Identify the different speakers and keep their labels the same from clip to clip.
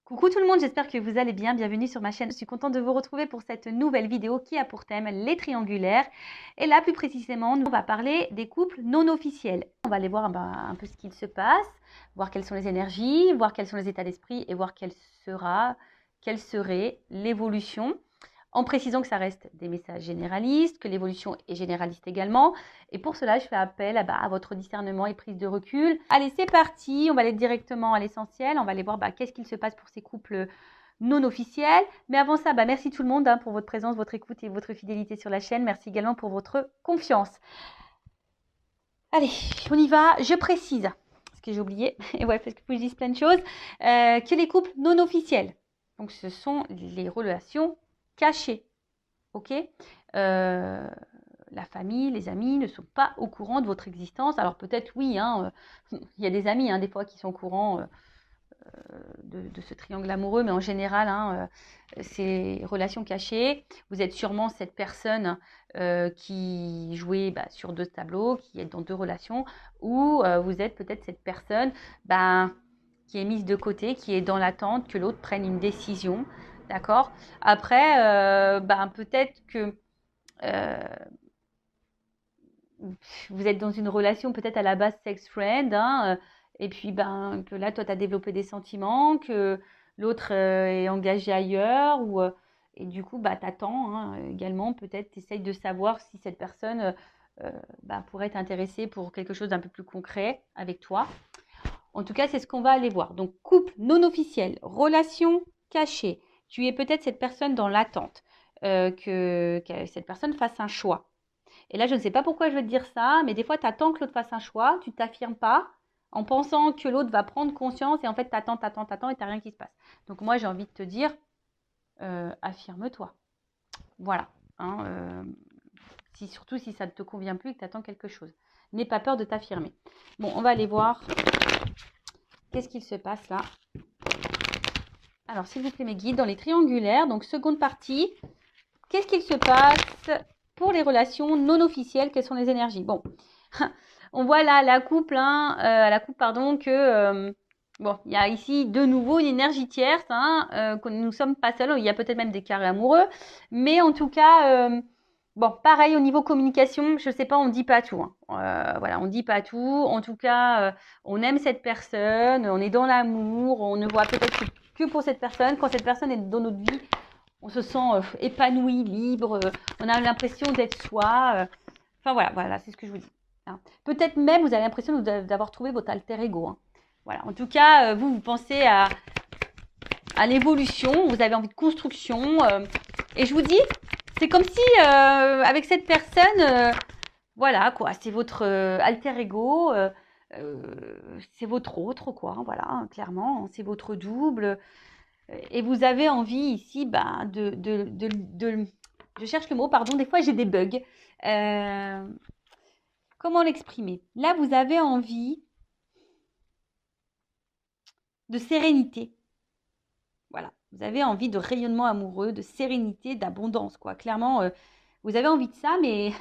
Speaker 1: Coucou tout le monde, j'espère que vous allez bien. Bienvenue sur ma chaîne. Je suis contente de vous retrouver pour cette nouvelle vidéo qui a pour thème les triangulaires. Et là, plus précisément, on va parler des couples non officiels. On va aller voir un peu ce qu'il se passe, voir quelles sont les énergies, voir quels sont les états d'esprit et voir quelle serait l'évolution. En précisant que ça reste des messages généralistes, que l'évolution est généraliste également. Et pour cela, je fais appel à votre discernement et prise de recul. Allez, c'est parti. On va aller directement à l'essentiel. On va aller voir qu'est-ce qu'il se passe pour ces couples non officiels. Mais avant ça, merci tout le monde pour votre présence, votre écoute et votre fidélité sur la chaîne. Merci également pour votre confiance. Allez, on y va. Je précise, parce que j'ai oublié, et ouais, parce que je dis plein de choses, que les couples non officiels, donc ce sont les relations cachées, ok, la famille, les amis ne sont pas au courant de votre existence. Alors peut-être oui, il y a des amis des fois qui sont au courant de ce triangle amoureux, mais en général, ces relations cachées, vous êtes sûrement cette personne qui jouait sur deux tableaux, qui est dans deux relations, ou vous êtes peut-être cette personne qui est mise de côté, qui est dans l'attente que l'autre prenne une décision, d'accord. Après, peut-être que vous êtes dans une relation peut-être à la base sex friend, et puis que là, toi, tu as développé des sentiments, que l'autre est engagé ailleurs, et du coup, tu attends également, peut-être, tu essayes de savoir si cette personne pourrait t'intéresser pour quelque chose d'un peu plus concret avec toi. En tout cas, c'est ce qu'on va aller voir. Donc, couple non officiel, relation cachée. Tu es peut-être cette personne dans l'attente, que cette personne fasse un choix. Et là, je ne sais pas pourquoi je veux te dire ça, mais des fois, tu attends que l'autre fasse un choix, tu ne t'affirmes pas en pensant que l'autre va prendre conscience et en fait, tu attends et tu n'as rien qui se passe. Donc moi, j'ai envie de te dire, affirme-toi. Voilà. Surtout si ça ne te convient plus et que tu attends quelque chose. N'aie pas peur de t'affirmer. Bon, on va aller voir qu'est-ce qu'il se passe là. Alors, s'il vous plaît, mes guides, dans les triangulaires, donc seconde partie, qu'est-ce qu'il se passe pour les relations non officielles? Quelles sont les énergies? Bon, on voit là la coupe, que il y a ici de nouveau une énergie tierce, que nous ne sommes pas seuls. Il y a peut-être même des carrés amoureux, mais en tout cas, pareil au niveau communication, je ne sais pas, on ne dit pas tout. Voilà, on ne dit pas tout. En tout cas, on aime cette personne, on est dans l'amour, on ne voit peut-être que pour cette personne. Quand cette personne est dans notre vie, on se sent épanoui, libre, on a l'impression d'être soi. Voilà, c'est ce que je vous dis. Peut-être même vous avez l'impression d'avoir trouvé votre alter ego. Voilà. En tout cas, vous pensez à l'évolution, vous avez envie de construction. Et je vous dis, c'est comme si avec cette personne, voilà quoi, c'est votre alter ego, c'est votre autre quoi, voilà, clairement, c'est votre double. Et vous avez envie ici je cherche le mot, pardon, des fois j'ai des bugs. Comment l'exprimer? Là, vous avez envie de sérénité. Voilà, vous avez envie de rayonnement amoureux, de sérénité, d'abondance, quoi. Clairement, vous avez envie de ça, mais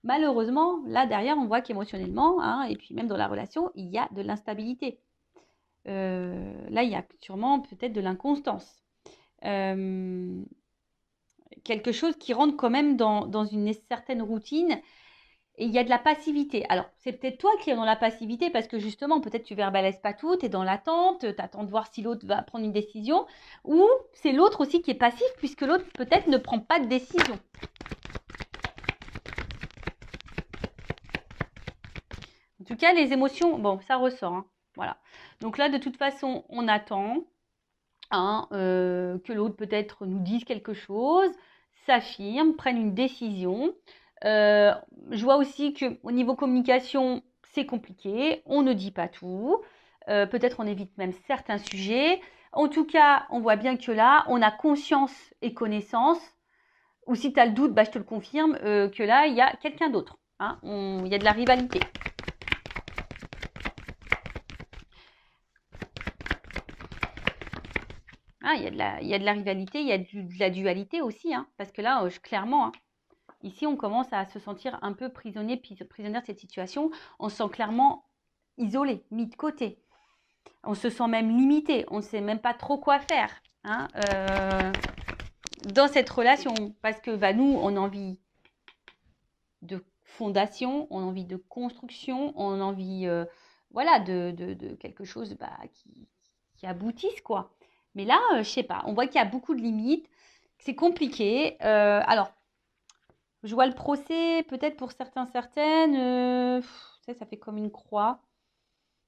Speaker 1: malheureusement, là derrière, on voit qu'émotionnellement, et puis même dans la relation, il y a de l'instabilité. Là, il y a sûrement peut-être de l'inconstance. Quelque chose qui rentre quand même dans une certaine routine. Et il y a de la passivité. Alors, c'est peut-être toi qui es dans la passivité parce que justement, peut-être tu verbalises pas tout, tu es dans l'attente, tu attends de voir si l'autre va prendre une décision. Ou c'est l'autre aussi qui est passif puisque l'autre peut-être ne prend pas de décision. En tout cas, les émotions, bon, ça ressort. Voilà. Donc là, de toute façon, on attend que l'autre peut-être nous dise quelque chose, s'affirme, prenne une décision. Je vois aussi qu'au niveau communication, c'est compliqué. On ne dit pas tout. Peut-être on évite même certains sujets. En tout cas, on voit bien que là, on a conscience et connaissance. Ou si tu as le doute, je te le confirme, que là, il y a quelqu'un d'autre. Il y a de la rivalité. Il y a de la rivalité, il y a de la dualité aussi. Parce que là, clairement... Ici, on commence à se sentir un peu prisonnière de cette situation. On se sent clairement isolé, mis de côté. On se sent même limité. On ne sait même pas trop quoi faire hein, dans cette relation. Parce que bah, nous, on a envie de fondation, on a envie de construction, on a envie voilà, de quelque chose bah, qui aboutisse, quoi. Mais là, je sais pas, on voit qu'il y a beaucoup de limites, c'est compliqué. Alors, je vois le procès, peut-être pour certains, certaines, ça fait comme une croix.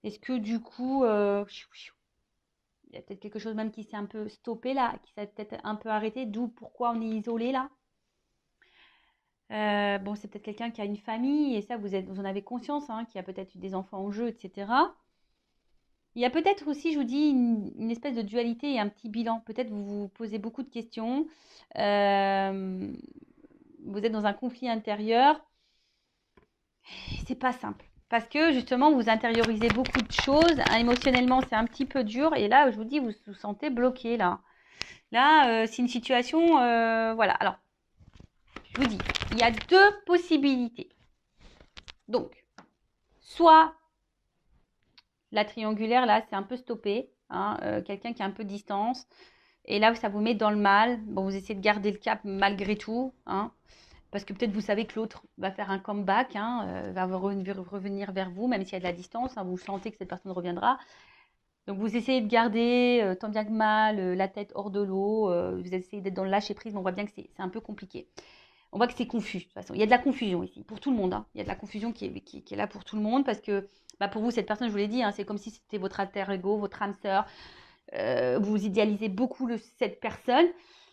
Speaker 1: Est-ce que du coup, il y a peut-être quelque chose même qui s'est un peu stoppé là, qui s'est peut-être un peu arrêté, d'où pourquoi on est isolé là. Bon, c'est peut-être quelqu'un qui a une famille, et ça, vous en avez conscience, hein, qui a peut-être eu des enfants en jeu, etc. Il y a peut-être aussi, je vous dis, une espèce de dualité et un petit bilan. Peut-être vous vous posez beaucoup de questions. Vous êtes dans un conflit intérieur. C'est pas simple. Parce que justement, vous intériorisez beaucoup de choses. Émotionnellement, c'est un petit peu dur. Et là, je vous dis, vous vous sentez bloqué là. Là, c'est une situation. Voilà. Alors, je vous dis, il y a deux possibilités. Donc, soit la triangulaire, là, c'est un peu stoppé. Hein, quelqu'un qui a un peu de distance. Et là, ça vous met dans le mal. Bon, vous essayez de garder le cap malgré tout. Hein, parce que peut-être vous savez que l'autre va faire un comeback, hein, va revenir vers vous, même s'il y a de la distance. Hein, vous sentez que cette personne reviendra. Donc, vous essayez de garder, tant bien que mal, la tête hors de l'eau. Vous essayez d'être dans le lâcher-prise, mais on voit bien que c'est un peu compliqué. On voit que c'est confus, de toute façon. Il y a de la confusion ici, pour tout le monde. Hein. Il y a de la confusion qui est là pour tout le monde, parce que bah, pour vous, cette personne, je vous l'ai dit, hein, c'est comme si c'était votre alter ego, votre âme sœur. Vous idéalisez beaucoup cette personne.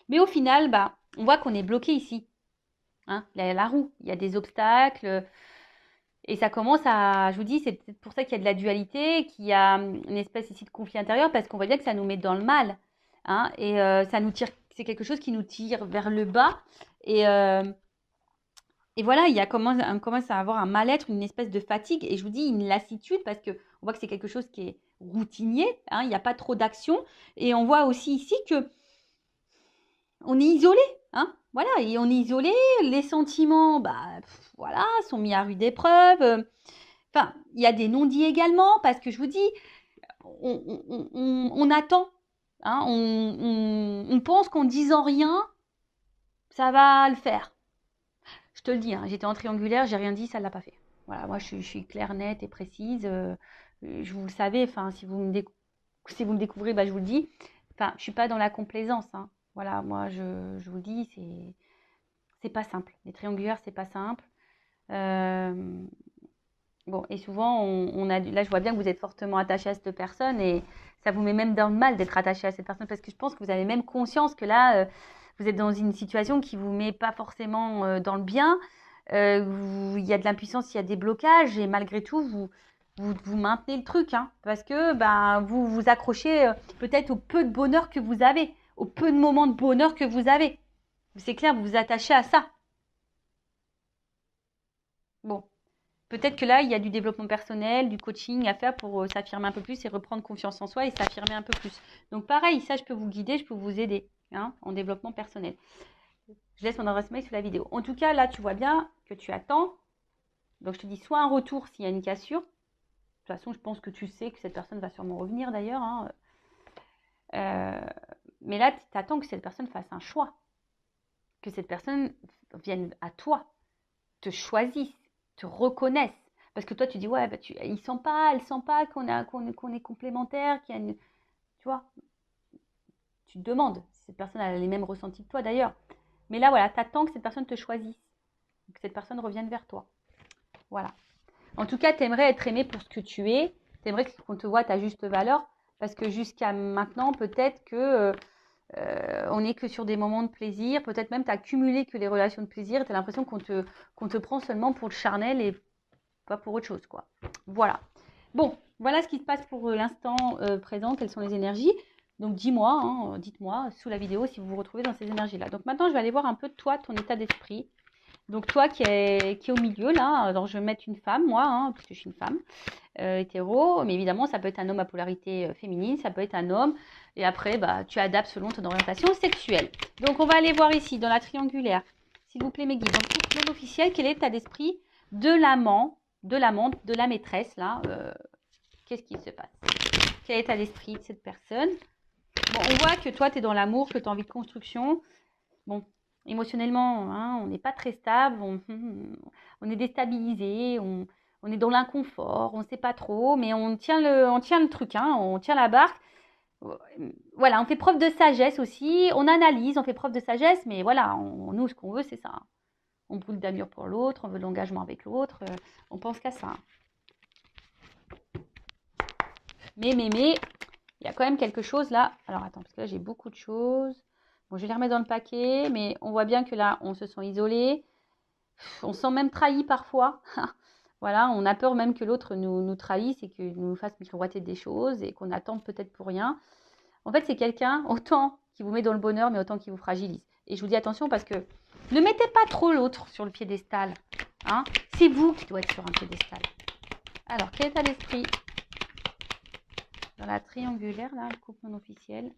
Speaker 1: Mais au final, bah, on voit qu'on est bloqué ici. Hein, la roue, il y a des obstacles. Et ça commence à, je vous dis, c'est peut-être pour ça qu'il y a de la dualité, qu'il y a une espèce ici de conflit intérieur, parce qu'on voit bien que ça nous met dans le mal. Hein, et ça nous tire, c'est quelque chose qui nous tire vers le bas. Et voilà, on commence à avoir un mal-être, une espèce de fatigue. Et je vous dis, une lassitude, parce qu'on voit que c'est quelque chose qui est routinier. Hein, il n'y a pas trop d'action. Et on voit aussi ici que on est isolé. Hein, voilà, et on est isolé. Les sentiments, bah, voilà, sont mis à rude épreuve. Enfin, il y a des non-dits également, parce que je vous dis, on attend. Hein, on pense qu'en disant rien, ça va le faire. Je te le dis, hein, j'étais en triangulaire, j'ai rien dit, ça ne l'a pas fait. Voilà, moi je suis claire, nette et précise. Je vous le savez, enfin, si vous me découvrez, bah, je vous le dis. Enfin, je ne suis pas dans la complaisance. Hein. Voilà, moi je vous le dis, c'est pas simple. Les triangulaires, c'est pas simple. Bon, et souvent, là, je vois bien que vous êtes fortement attaché à cette personne et ça vous met même dans le mal d'être attaché à cette personne parce que je pense que vous avez même conscience que là, vous êtes dans une situation qui ne vous met pas forcément dans le bien. Il y a de l'impuissance, il y a des blocages et malgré tout, vous maintenez le truc hein, parce que ben, vous vous accrochez peut-être au peu de bonheur que vous avez, au peu de moments de bonheur que vous avez. C'est clair, vous vous attachez à ça. Bon. Peut-être que là, il y a du développement personnel, du coaching à faire pour s'affirmer un peu plus et reprendre confiance en soi et s'affirmer un peu plus. Donc pareil, ça, je peux vous guider, je peux vous aider hein, en développement personnel. Je laisse mon adresse mail sous la vidéo. En tout cas, là, tu vois bien que tu attends. Donc, je te dis soit un retour s'il y a une cassure. De toute façon, je pense que tu sais que cette personne va sûrement revenir d'ailleurs. Hein. Mais là, tu attends que cette personne fasse un choix. Que cette personne vienne à toi, te choisisse, te reconnaissent. Parce que toi, tu dis, ouais, bah, il sent pas, elle sent pas qu'on est complémentaires, qu'il y a une... Tu vois, tu te demandes si cette personne a les mêmes ressentis que toi d'ailleurs. Mais là, voilà, tu attends que cette personne te choisisse, que cette personne revienne vers toi. Voilà. En tout cas, tu aimerais être aimé pour ce que tu es. Tu aimerais qu'on te voit à ta juste valeur. Parce que jusqu'à maintenant, peut-être que on n'est que sur des moments de plaisir. Peut-être même tu as cumulé que les relations de plaisir. Tu as l'impression qu'on te prend seulement pour le charnel et pas pour autre chose, quoi. Voilà. Bon, voilà ce qui se passe pour l'instant présent. Quelles sont les énergies? Donc, dis-moi, hein, dites-moi sous la vidéo si vous vous retrouvez dans ces énergies-là. Donc, maintenant, je vais aller voir un peu de toi, ton état d'esprit. Donc, toi qui est au milieu, là, alors je vais mettre une femme, moi, hein, parce que je suis une femme hétéro. Mais évidemment, ça peut être un homme à polarité féminine, ça peut être un homme. Et après, bah, tu adaptes selon ton orientation sexuelle. Donc, on va aller voir ici, dans la triangulaire. S'il vous plaît, mes guides. Donc, pour l'homme officiel, quel est l'état d'esprit de l'amant, de l'amante, de la maîtresse, là Qu'est-ce qui se passe? Quel état d'esprit de cette personne? Bon, on voit que toi, tu es dans l'amour, que tu as envie de construction. Bon, émotionnellement, hein, on n'est pas très stable, on est déstabilisé, on est dans l'inconfort, on ne sait pas trop, mais on tient le truc, hein, on tient la barque. Voilà, on fait preuve de sagesse aussi, on analyse, on fait preuve de sagesse, mais voilà, nous, ce qu'on veut, c'est ça. Hein. On brûle d'amour pour l'autre, on veut de l'engagement avec l'autre, on pense qu'à ça. Hein. Mais, il y a quand même quelque chose là. Alors, attends, parce que là, j'ai beaucoup de choses. Bon, je vais les remettre dans le paquet, mais on voit bien que là, on se sent isolé. On se sent même trahi parfois. Voilà, on a peur même que l'autre nous trahisse et qu'il nous fasse miroiter des choses et qu'on attende peut-être pour rien. En fait, c'est quelqu'un, autant qui vous met dans le bonheur, mais autant qui vous fragilise. Et je vous dis attention parce que ne mettez pas trop l'autre sur le piédestal. Hein. C'est vous qui doit être sur un piédestal. Alors, quel état d'esprit dans la triangulaire, là, le couple non officiel?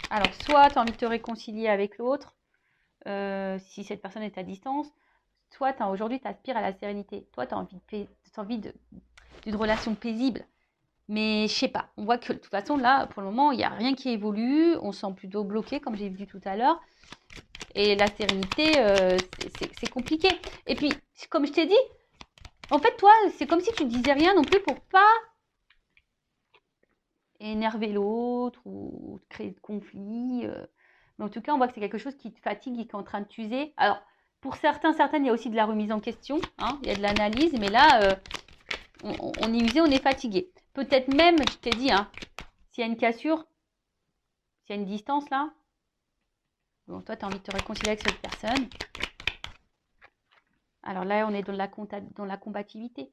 Speaker 1: Alors, soit tu as envie de te réconcilier avec l'autre, si cette personne est à distance, soit aujourd'hui, tu aspires à la sérénité. Toi, tu as envie d'une relation paisible. Mais je sais pas, on voit que de toute façon, là, pour le moment, il n'y a rien qui évolue. On se sent plutôt bloqué, comme j'ai vu tout à l'heure. Et la sérénité, c'est compliqué. Et puis, comme je t'ai dit, en fait, toi, c'est comme si tu ne disais rien non plus pour pas énerver l'autre ou créer de conflits. Mais en tout cas, on voit que c'est quelque chose qui te fatigue et qui est en train de t'user. Alors, pour certaines, il y a aussi de la remise en question. Hein, il y a de l'analyse, mais là, on est usé, on est fatigué. Peut-être même, je t'ai dit, hein, s'il y a une cassure, s'il y a une distance là, bon, toi, tu as envie de te réconcilier avec cette personne. Alors là, on est dans la combativité.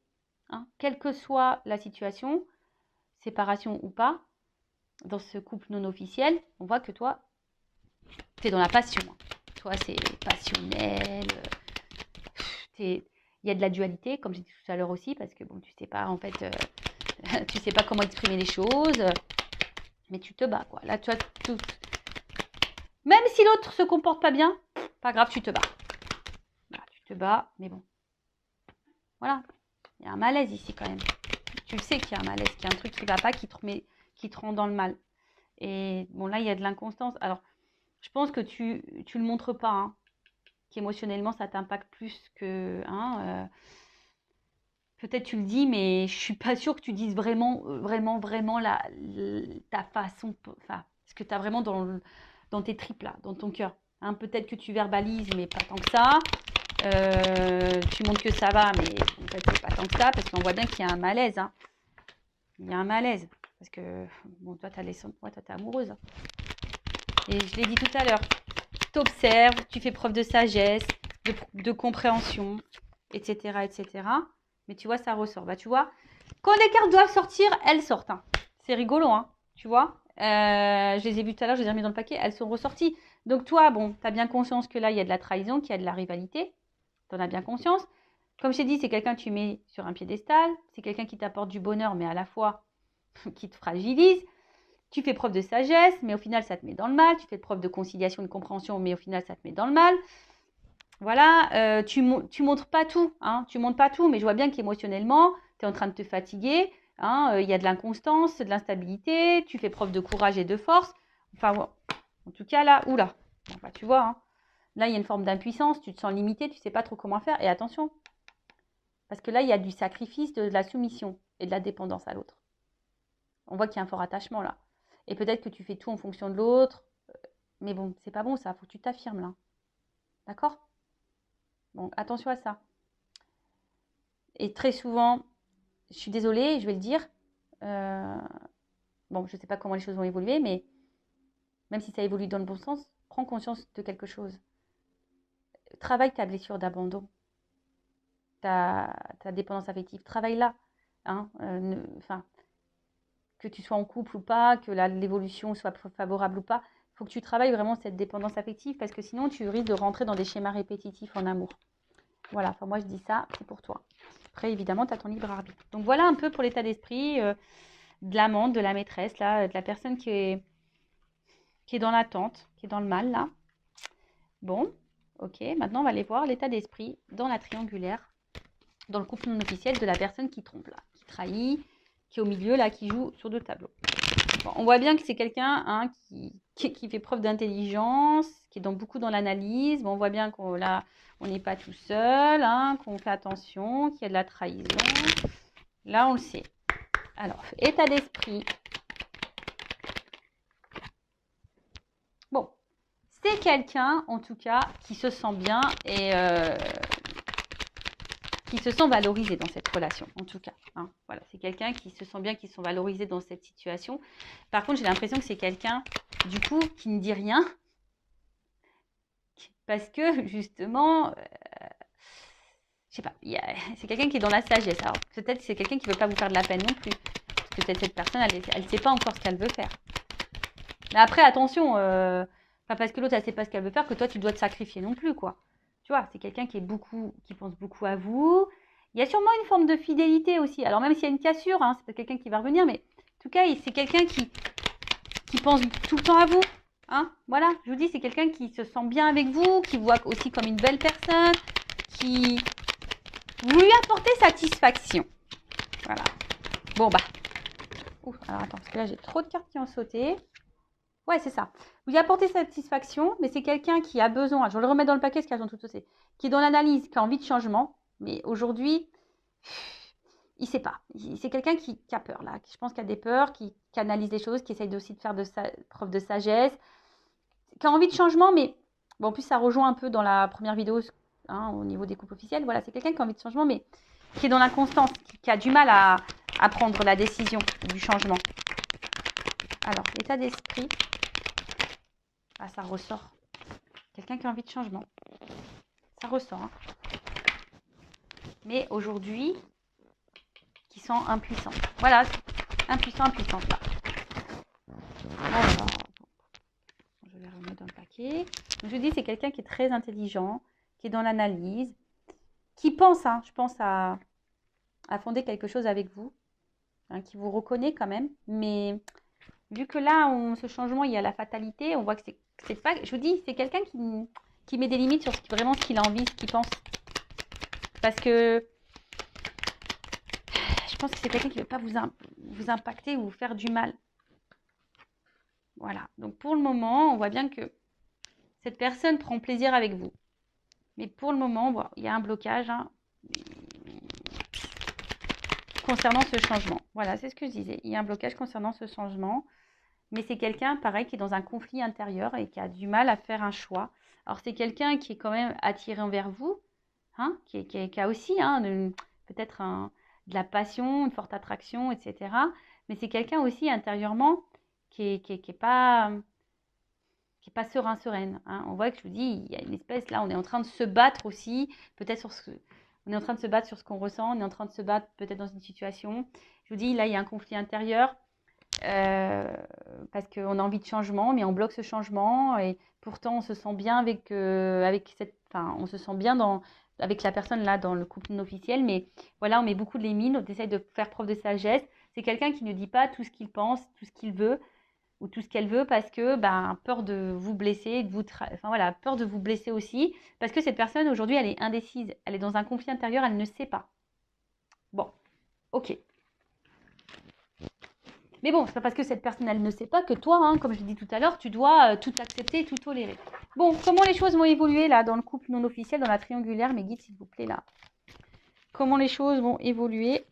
Speaker 1: Hein. Quelle que soit la situation, séparation ou pas, dans ce couple non officiel, on voit que toi, tu es dans la passion. Hein. Toi, c'est passionnel. Il y a de la dualité, comme j'ai dit tout à l'heure aussi, parce que bon, tu sais pas, en fait, tu sais pas comment exprimer les choses, mais tu te bats, quoi. Là, tu vois, même si l'autre se comporte pas bien, pas grave, tu te bats. Voilà, tu te bats, mais bon. Voilà, il y a un malaise ici quand même. Tu le sais qu'il y a un malaise, qu'il y a un truc qui va pas, qui te rend dans le mal. Et bon, là, il y a de l'inconstance. Alors, je pense que tu le montres pas, hein, qu'émotionnellement, ça t'impacte plus que... Hein, peut-être tu le dis, mais je suis pas sûre que tu dises vraiment ta façon... Enfin, ce que tu as vraiment dans tes tripes, là, dans ton cœur. Hein, peut-être que tu verbalises, mais pas tant que ça. Tu montres que ça va, mais en fait, c'est pas tant que ça, parce qu'on voit bien qu'il y a un malaise. Hein. Il y a un malaise. Parce que, bon, toi, t'es amoureuse. Et je l'ai dit tout à l'heure. T'observes, tu fais preuve de sagesse, de compréhension, etc., etc. Mais tu vois, ça ressort. Bah, tu vois, quand les cartes doivent sortir, elles sortent. Hein. C'est rigolo, hein, tu vois. Je les ai vues tout à l'heure, je les ai remis dans le paquet, elles sont ressorties. Donc toi, bon, tu as bien conscience que là, il y a de la trahison, qu'il y a de la rivalité. Tu en as bien conscience. Comme je t'ai dit, c'est quelqu'un que tu mets sur un piédestal. C'est quelqu'un qui t'apporte du bonheur, mais à la fois qui te fragilise. Tu fais preuve de sagesse, mais au final, ça te met dans le mal. Tu fais preuve de conciliation, de compréhension, mais au final, ça te met dans le mal. Voilà, tu montres pas tout. Hein, tu montres pas tout, mais je vois bien qu'émotionnellement, tu es en train de te fatiguer. Hein, y a de l'inconstance, de l'instabilité. Tu fais preuve de courage et de force. Enfin, bon, en tout cas, là, oula. Enfin, tu vois, hein, là, il y a une forme d'impuissance. Tu te sens limité, tu sais pas trop comment faire. Et attention, parce que là, il y a du sacrifice, de la soumission et de la dépendance à l'autre. On voit qu'il y a un fort attachement là. Et peut-être que tu fais tout en fonction de l'autre. Mais bon, c'est pas bon ça, faut que tu t'affirmes là. D'accord? Donc attention à ça. Et très souvent, je suis désolée, je vais le dire. Bon, je ne sais pas comment les choses vont évoluer, mais même si ça évolue dans le bon sens, prends conscience de quelque chose. Travaille ta blessure d'abandon, ta dépendance affective. Travaille-la. Hein, que tu sois en couple ou pas, que l'évolution soit favorable ou pas, il faut que tu travailles vraiment cette dépendance affective parce que sinon tu risques de rentrer dans des schémas répétitifs en amour. Voilà, enfin moi je dis ça, c'est pour toi. Après évidemment tu as ton libre arbitre. Donc voilà un peu pour l'état d'esprit de l'amante, de la maîtresse, là, de la personne qui est dans l'attente, qui est dans le mal là. Bon, ok, maintenant on va aller voir l'état d'esprit dans la triangulaire, dans le couple non officiel de la personne qui trompe là, qui trahit, qui est au milieu, là, qui joue sur 2 tableaux. Bon, on voit bien que c'est quelqu'un hein, qui fait preuve d'intelligence, qui est beaucoup dans l'analyse. Bon, on voit bien qu'on là, on n'est pas tout seul, hein, qu'on fait attention, qu'il y a de la trahison. Là, on le sait. Alors, état d'esprit. Bon, c'est quelqu'un, en tout cas, qui se sent bien et qui se sent valorisé dans cette relation, en tout cas. Hein. Voilà, c'est quelqu'un qui se sent bien, qui se sent valorisé dans cette situation. Par contre, j'ai l'impression que c'est quelqu'un, du coup, qui ne dit rien. Parce que, justement, je sais pas, c'est quelqu'un qui est dans la sagesse. Alors, peut-être que c'est quelqu'un qui ne veut pas vous faire de la peine non plus. Parce que peut-être cette personne, elle ne sait pas encore ce qu'elle veut faire. Mais après, attention, pas parce que l'autre, elle ne sait pas ce qu'elle veut faire que toi, tu dois te sacrifier non plus, quoi. Tu vois, c'est quelqu'un qui pense beaucoup à vous. Il y a sûrement une forme de fidélité aussi. Alors, même s'il y a une cassure, hein, c'est peut-être quelqu'un qui va revenir, mais en tout cas, c'est quelqu'un qui pense tout le temps à vous. Hein, voilà, je vous dis, c'est quelqu'un qui se sent bien avec vous, qui vous voit aussi comme une belle personne, qui vous lui apportez satisfaction. Voilà. Bon, bah. Ouf, alors attends, parce que là, j'ai trop de cartes qui ont sauté. Ouais, c'est ça. Vous lui apportez satisfaction, mais c'est quelqu'un qui a besoin, je vais le remettre dans le paquet, ce qu'elles ont tout sauté, qui est dans l'analyse, qui a envie de changement, mais aujourd'hui, il ne sait pas. C'est quelqu'un qui a peur, là. Je pense qu'il a des peurs, qui analyse les choses, qui essaye aussi de faire preuve de sagesse, qui a envie de changement, mais bon, en plus, ça rejoint un peu dans la première vidéo, hein, au niveau des couples officiels. Voilà, c'est quelqu'un qui a envie de changement, mais qui est dans l'inconstance, qui a du mal à prendre la décision du changement. Alors, état d'esprit. Ah, ça ressort. Quelqu'un qui a envie de changement. Ça ressort. Hein. Mais aujourd'hui, qui sent impuissant. Voilà, impuissante là. Alors, je vais remettre dans le paquet. Donc, je dis, c'est quelqu'un qui est très intelligent, qui est dans l'analyse, qui pense, hein, je pense, à fonder quelque chose avec vous, hein, qui vous reconnaît quand même. Mais vu que là, ce changement, il y a la fatalité, on voit que c'est pas... Je vous dis, c'est quelqu'un qui met des limites sur vraiment ce qu'il a envie, ce qu'il pense. Parce que je pense que c'est quelqu'un qui ne veut pas vous impacter ou vous faire du mal. Voilà. Donc, pour le moment, on voit bien que cette personne prend plaisir avec vous. Mais pour le moment, bon, il y a un blocage hein, concernant ce changement. Voilà, c'est ce que je disais. Il y a un blocage concernant ce changement. Mais c'est quelqu'un, pareil, qui est dans un conflit intérieur et qui a du mal à faire un choix. Alors, c'est quelqu'un qui est quand même attiré envers vous, hein, qui a aussi hein, peut-être de la passion, une forte attraction, etc. Mais c'est quelqu'un aussi intérieurement qui est pas sereine. Hein. On voit que je vous dis, il y a une espèce, là, on est en train de se battre aussi, peut-être on est en train de se battre sur ce qu'on ressent, on est en train de se battre peut-être dans une situation. Je vous dis, là, il y a un conflit intérieur parce qu'on a envie de changement, mais on bloque ce changement et pourtant on se sent bien avec on se sent bien avec la personne là dans le couple non officiel, mais voilà, on met beaucoup de limites, on essaye de faire preuve de sagesse. C'est quelqu'un qui ne dit pas tout ce qu'il pense, tout ce qu'il veut ou tout ce qu'elle veut parce que peur de vous blesser, peur de vous blesser aussi, parce que cette personne aujourd'hui elle est indécise, elle est dans un conflit intérieur, elle ne sait pas. Bon, ok. Mais bon, c'est pas parce que cette personne elle ne sait pas que toi, hein, comme je l'ai dit tout à l'heure, tu dois tout accepter, tout tolérer. Bon, comment les choses vont évoluer là dans le couple non officiel, dans la triangulaire, mes guides s'il vous plaît là. Comment les choses vont évoluer?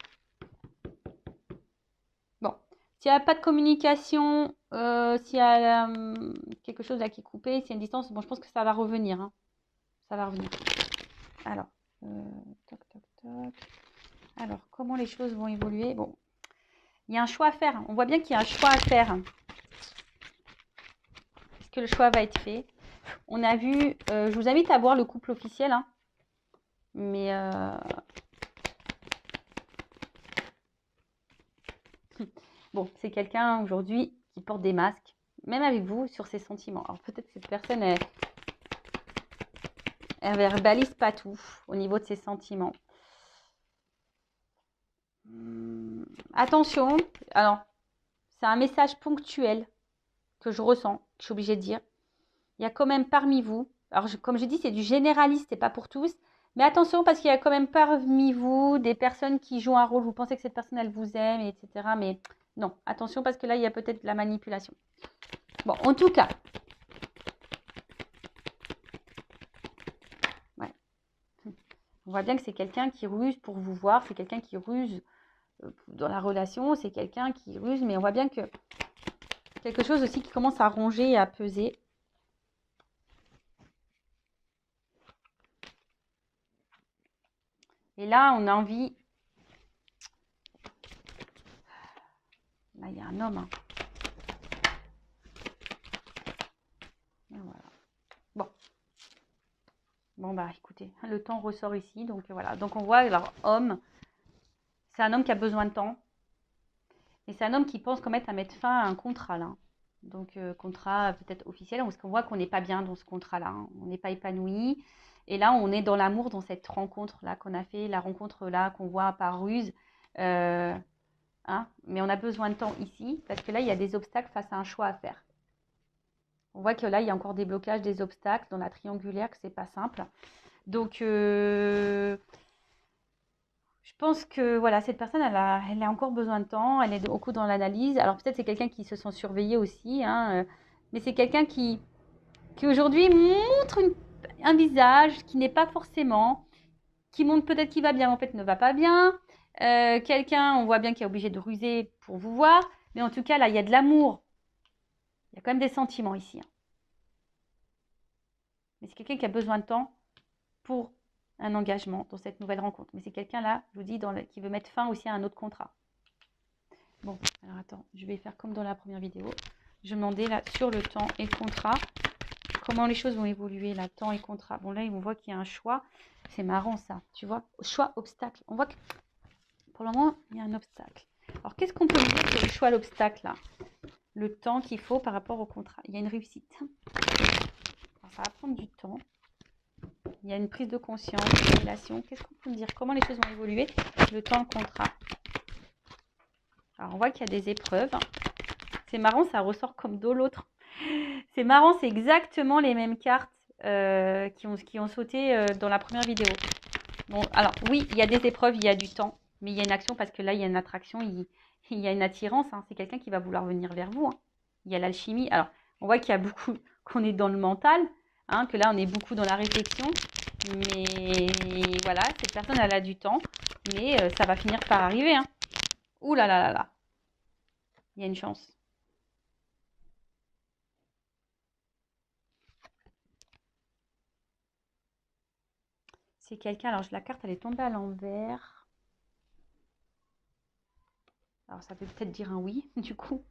Speaker 1: Bon, s'il n'y a pas de communication, s'il y a quelque chose là qui est coupé, s'il y a une distance, bon, je pense que ça va revenir. Hein. Ça va revenir. Alors, toc, toc, toc. Alors, comment les choses vont évoluer? Bon, il y a un choix à faire. On voit bien qu'il y a un choix à faire. Est-ce que le choix va être fait? On a vu, je vous invite à voir le couple officiel. Hein. Mais bon, c'est quelqu'un aujourd'hui qui porte des masques, même avec vous, sur ses sentiments. Alors peut-être que cette personne, elle verbalise pas tout au niveau de ses sentiments. Attention, alors, c'est un message ponctuel que je ressens, que je suis obligée de dire. Il y a quand même parmi vous, alors comme je dis, c'est du généraliste, c'est pas pour tous, Mais attention, parce qu'il y a quand même parmi vous des personnes qui jouent un rôle. Vous pensez que cette personne, elle vous aime, etc. Mais non, attention, parce que là, il y a peut-être de la manipulation. Bon, en tout cas. Ouais. On voit bien que c'est quelqu'un qui ruse pour vous voir. C'est quelqu'un qui ruse dans la relation. C'est quelqu'un qui ruse. Mais on voit bien que quelque chose aussi qui commence à ronger et à peser. Et là, on a envie... Là, il y a un homme. Hein. Et voilà. Bon. Bon, bah, écoutez, le temps ressort ici. Donc, voilà. Donc, on voit, alors, homme, c'est un homme qui a besoin de temps. Et c'est un homme qui pense à mettre fin à un contrat, là. Donc, contrat peut-être officiel, parce qu'on voit qu'on n'est pas bien dans ce contrat-là. Hein. On n'est pas épanoui. Et là, on est dans l'amour, dans cette rencontre-là qu'on a fait, la rencontre-là qu'on voit par ruse. Hein, mais on a besoin de temps ici, parce que là, il y a des obstacles face à un choix à faire. On voit que là, il y a encore des blocages, des obstacles dans la triangulaire, que c'est pas simple. Donc, je pense que voilà, cette personne, elle a encore besoin de temps, elle est beaucoup dans l'analyse. Alors, peut-être c'est quelqu'un qui se sent surveillé aussi, hein, mais c'est quelqu'un qui aujourd'hui montre un visage qui n'est pas forcément, qui montre peut-être qu'il va bien, mais en fait ne va pas bien. Quelqu'un, on voit bien qu'il est obligé de ruser pour vous voir, mais en tout cas, là, il y a de l'amour. Il y a quand même des sentiments ici. Hein. Mais c'est quelqu'un qui a besoin de temps pour un engagement dans cette nouvelle rencontre. Mais c'est quelqu'un là, je vous dis, qui veut mettre fin aussi à un autre contrat. Bon, alors attends, je vais faire comme dans la première vidéo. Je vais demander là sur le temps et le contrat, comment les choses vont évoluer là, temps et contrat. Bon là, on voit qu'il y a un choix. C'est marrant ça, tu vois. Choix, obstacle. On voit que pour le moment, il y a un obstacle. Alors, qu'est-ce qu'on peut dire sur le choix, l'obstacle là? Le temps qu'il faut par rapport au contrat. Il y a une réussite. Alors, ça va prendre du temps. Il y a une prise de conscience, une révélation. Qu'est-ce qu'on peut dire? Comment les choses vont évoluer? Le temps, le contrat. Alors, on voit qu'il y a des épreuves. C'est marrant, ça ressort comme d'eau l'autre. C'est marrant, c'est exactement les mêmes cartes qui ont sauté dans la première vidéo. Bon, alors oui, il y a des épreuves, il y a du temps, mais il y a une action parce que là, il y a une attraction, il y a une attirance. Hein. C'est quelqu'un qui va vouloir venir vers vous. Hein. Il y a l'alchimie. Alors, on voit qu'il y a beaucoup, qu'on est dans le mental, hein, que là, on est beaucoup dans la réflexion. Mais voilà, cette personne, elle a du temps, mais ça va finir par arriver. Hein. Ouh là là là là. Il y a une chance. C'est quelqu'un, alors la carte, elle est tombée à l'envers. Alors, ça veut peut-être dire un oui, du coup.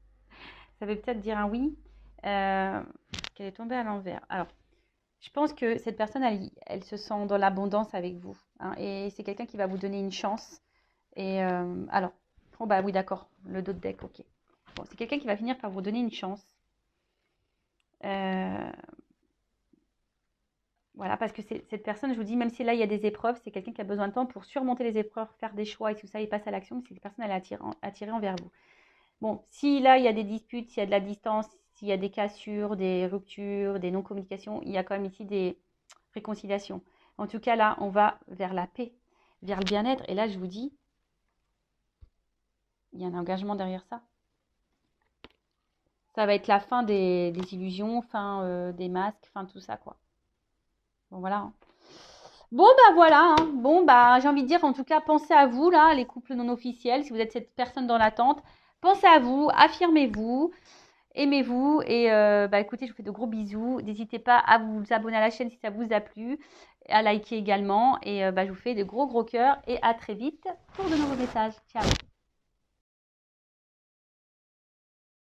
Speaker 1: Ça veut peut-être dire un oui. Qu'elle est tombée à l'envers. Alors, je pense que cette personne, elle se sent dans l'abondance avec vous. Hein, et c'est quelqu'un qui va vous donner une chance. Et alors, oh bah oui, d'accord. Le dos de deck, ok. Bon, c'est quelqu'un qui va finir par vous donner une chance. Voilà, parce que cette personne, je vous dis, même si là, il y a des épreuves, c'est quelqu'un qui a besoin de temps pour surmonter les épreuves, faire des choix et tout ça, et passe à l'action. Mais cette personne, elle est attirée envers vous. Bon, si là, il y a des disputes, s'il y a de la distance, s'il y a des cassures, des ruptures, des non-communications, il y a quand même ici des réconciliations. En tout cas, là, on va vers la paix, vers le bien-être. Et là, je vous dis, il y a un engagement derrière ça. Ça va être la fin des illusions, fin des masques, fin tout ça, quoi. Bon, voilà. Hein. Bon, bah voilà. Hein. Bon, bah j'ai envie de dire, en tout cas, pensez à vous, là, les couples non officiels. Si vous êtes cette personne dans l'attente, pensez à vous, affirmez-vous. Aimez-vous et bah écoutez, je vous fais de gros bisous. N'hésitez pas à vous abonner à la chaîne si ça vous a plu, à liker également et bah, je vous fais de gros cœurs et à très vite pour de nouveaux messages. Ciao.